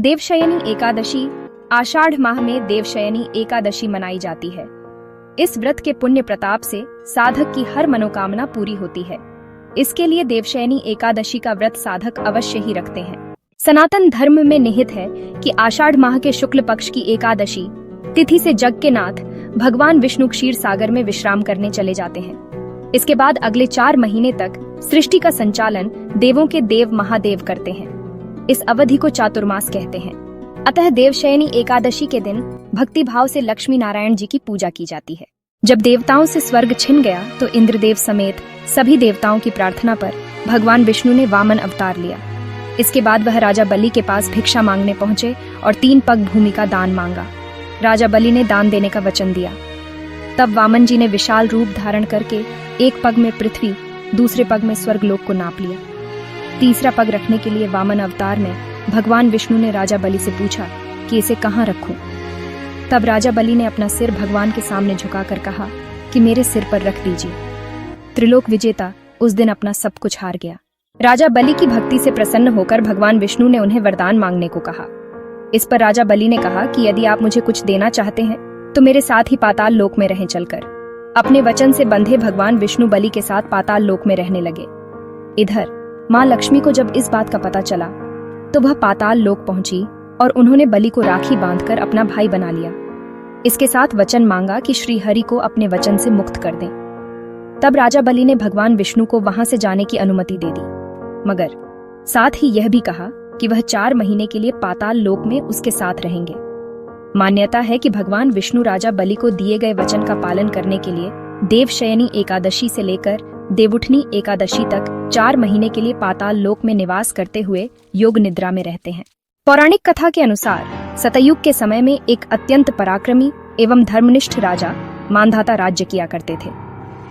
देवशयनी एकादशी आषाढ़ माह में देवशयनी एकादशी मनाई जाती है। इस व्रत के पुण्य प्रताप से साधक की हर मनोकामना पूरी होती है। इसके लिए देवशयनी एकादशी का व्रत साधक अवश्य ही रखते हैं। सनातन धर्म में निहित है कि आषाढ़ माह के शुक्ल पक्ष की एकादशी तिथि से जग के नाथ भगवान विष्णु क्षीर सागर में विश्राम करने चले जाते हैं। इसके बाद अगले 4 महीने तक सृष्टि का संचालन देवों के देव महादेव करते हैं। इस अवधि को चातुर्मास कहते हैं। अतः देवशयनी एकादशी के दिन भक्ति भाव से लक्ष्मी नारायण जी की पूजा की जाती है। जब देवताओं से स्वर्ग छिन गया तो इंद्रदेव समेत सभी देवताओं की प्रार्थना पर भगवान विष्णु ने वामन अवतार लिया। इसके बाद वह राजा बलि के पास भिक्षा मांगने पहुंचे और 3 पग भूमि का दान मांगा। राजा बलि ने दान देने का वचन दिया। तब वामन जी ने विशाल रूप धारण करके एक पग में पृथ्वी, दूसरे पग में स्वर्गलोक को नाप लिया। तीसरा पग रखने के लिए वामन अवतार में भगवान विष्णु ने राजा बलि से पूछा कि इसे कहाँ रखूं। तब राजा बलि ने अपना सिर भगवान के सामने झुकाकर कहा कि मेरे सिर पर रख दीजिए। त्रिलोक विजेता उस दिन अपना सब कुछ हार गया। राजा बलि की भक्ति से प्रसन्न होकर भगवान विष्णु ने उन्हें वरदान मांगने को कहा। इस पर राजा बलि ने कहा कि यदि आप मुझे कुछ देना चाहते हैं तो मेरे साथ ही पाताल लोक में रहें चलकर। अपने वचन से बंधे भगवान विष्णु बलि के साथ पाताल लोक में रहने लगे। इधर माँ लक्ष्मी को जब इस बात का पता चला तो वह पाताल लोक पहुंची और उन्होंने बलि को राखी बांधकर अपना भाई बना लिया। इसके साथ वचन मांगा कि श्री हरि को अपने वचन से मुक्त कर दें। तब राजा बलि ने भगवान विष्णु को वहां से जाने की अनुमति दे दी, मगर साथ ही यह भी कहा कि वह 4 महीने के लिए पाताल लोक में उसके साथ रहेंगे। मान्यता है कि भगवान विष्णु राजा बलि को दिए गए वचन का पालन करने के लिए देवशयनी एकादशी से लेकर देवउठनी एकादशी तक 4 महीने के लिए पाताल लोक में निवास करते हुए योग निद्रा में रहते हैं। पौराणिक कथा के अनुसार सतयुग के समय में एक अत्यंत पराक्रमी एवं धर्मनिष्ठ राजा मांधाता राज्य किया करते थे।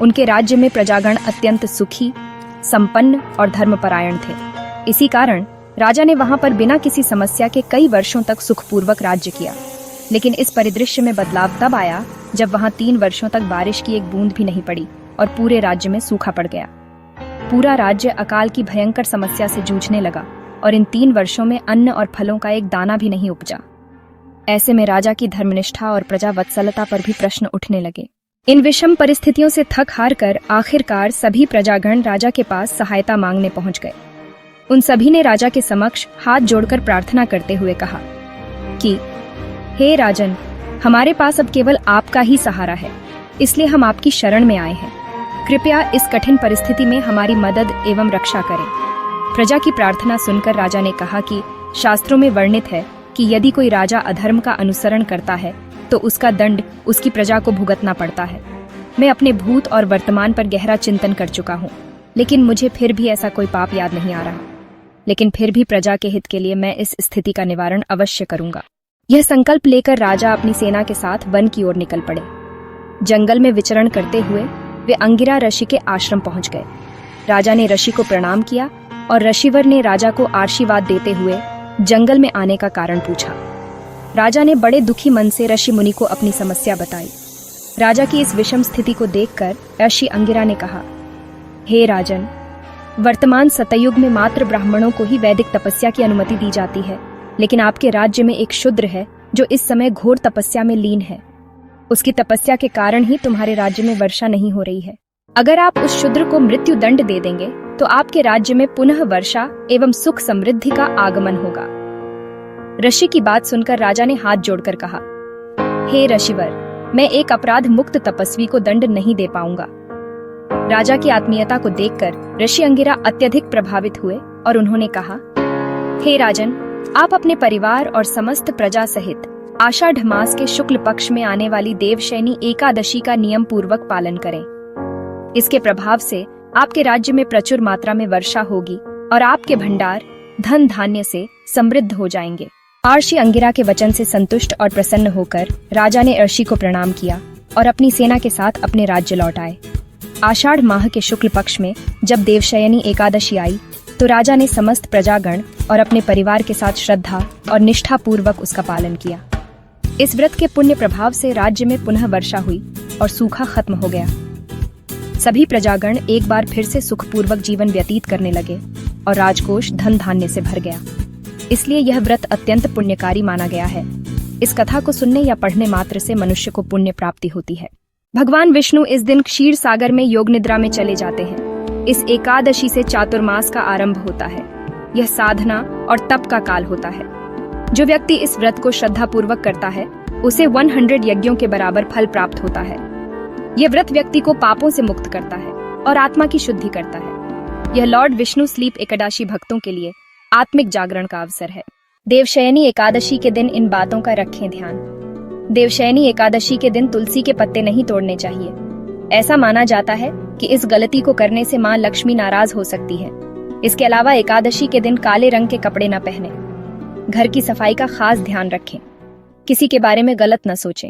उनके राज्य में प्रजागण अत्यंत सुखी, संपन्न और धर्मपरायण थे। इसी कारण राजा ने वहां पर बिना किसी समस्या के कई वर्षों तक सुखपूर्वक राज्य किया। लेकिन इस परिदृश्य में बदलाव तब आया जब वहां 3 वर्षों तक बारिश की एक बूंद भी नहीं पड़ी और पूरे राज्य में सूखा पड़ गया। पूरा राज्य अकाल की भयंकर समस्या से जूझने लगा और इन 3 वर्षों में अन्न और फलों का एक दाना भी नहीं उपजा। ऐसे में राजा की धर्मनिष्ठा और प्रजा वत्सलता पर भी प्रश्न उठने लगे। इन विषम परिस्थितियों से थक हार कर आखिरकार सभी प्रजागण राजा के पास सहायता मांगने पहुंच गए। उन सभी ने राजा के समक्ष हाथ जोड़कर प्रार्थना करते हुए कहा कि हे राजन, हमारे पास अब केवल आपका ही सहारा है, इसलिए हम आपकी शरण में आए हैं। कृपया इस कठिन परिस्थिति में हमारी मदद एवं रक्षा करें। प्रजा की प्रार्थना सुनकर राजा ने कहा कि शास्त्रों में वर्णित है कि यदि कोई राजा अधर्म का अनुसरण करता है तो उसका दंड उसकी प्रजा को भुगतना पड़ता है। मैं अपने भूत और वर्तमान पर गहरा चिंतन कर चुका हूँ, लेकिन मुझे फिर भी ऐसा कोई पाप याद नहीं आ रहा। लेकिन फिर भी प्रजा के हित के लिए मैं इस स्थिति का निवारण अवश्य करूंगा। यह संकल्प लेकर राजा अपनी सेना के साथ वन की ओर निकल पड़े। जंगल में विचरण करते हुए वे अंगिरा ऋषि के आश्रम पहुंच गए। राजा ने ऋषि को प्रणाम किया और ऋषिवर ने राजा को आशीर्वाद देते हुए जंगल में आने का कारण पूछा। राजा ने बड़े दुखी मन से ऋषि मुनि को अपनी समस्या बताई। राजा की इस विषम स्थिति को देखकर ऋषि अंगिरा ने कहा, हे राजन, वर्तमान सतयुग में मात्र ब्राह्मणों को ही वैदिक तपस्या की अनुमति दी जाती है, लेकिन आपके राज्य में एक शूद्र है जो इस समय घोर तपस्या में लीन है। उसकी तपस्या के कारण ही तुम्हारे राज्य में वर्षा नहीं हो रही है। अगर आप उस शूद्र को मृत्यु दंड दे देंगे तो आपके राज्य में पुनः वर्षा एवं सुख समृद्धि का आगमन होगा। ऋषि की बात सुनकर राजा ने हाथ जोड़कर कहा, हे ऋषिवर, मैं एक अपराध मुक्त तपस्वी को दंड नहीं दे पाऊंगा। राजा की आत्मीयता को देखकर ऋषि अंगिरा अत्यधिक प्रभावित हुए और उन्होंने कहा, हे राजन, आप अपने परिवार और समस्त प्रजा सहित आषाढ़ मास के शुक्ल पक्ष में आने वाली देवशयनी एकादशी का नियम पूर्वक पालन करें। इसके प्रभाव से आपके राज्य में प्रचुर मात्रा में वर्षा होगी और आपके भंडार धन धान्य से समृद्ध हो जाएंगे। ऋषि अंगिरा के वचन से संतुष्ट और प्रसन्न होकर राजा ने ऋषि को प्रणाम किया और अपनी सेना के साथ अपने राज्य लौट आए। आषाढ़ माह के शुक्ल पक्ष में जब देवशयनी एकादशी आई तो राजा ने समस्त प्रजागण और अपने परिवार के साथ श्रद्धा और निष्ठा पूर्वक उसका पालन किया। इस व्रत के पुण्य प्रभाव से राज्य में पुनः वर्षा हुई और सूखा खत्म हो गया। सभी प्रजागण एक बार फिर से सुखपूर्वक जीवन व्यतीत करने लगे और राजकोष धन धान्य से भर गया। इसलिए यह व्रत अत्यंत पुण्यकारी माना गया है। इस कथा को सुनने या पढ़ने मात्र से मनुष्य को पुण्य प्राप्ति होती है। भगवान विष्णु इस दिन क्षीर सागर में योग निद्रा में चले जाते हैं। इस एकादशी से चातुर्मास का आरंभ होता है। यह साधना और तप का काल होता है। जो व्यक्ति इस व्रत को श्रद्धा पूर्वक करता है उसे 100 यज्ञों के बराबर फल प्राप्त होता है। यह व्रत व्यक्ति को पापों से मुक्त करता है और आत्मा की शुद्धि करता है। यह लॉर्ड विष्णु स्लीप एकादशी भक्तों के लिए आत्मिक जागरण का अवसर है। देवशयनी एकादशी के दिन इन बातों का रखें ध्यान। देवशयनी एकादशी के दिन तुलसी के पत्ते नहीं तोड़ने चाहिए। ऐसा माना जाता है कि इस गलती को करने से मां लक्ष्मी नाराज हो सकती है। इसके अलावा एकादशी के दिन काले रंग के कपड़े न पहने। घर की सफाई का खास ध्यान रखें। किसी के बारे में गलत न सोचें।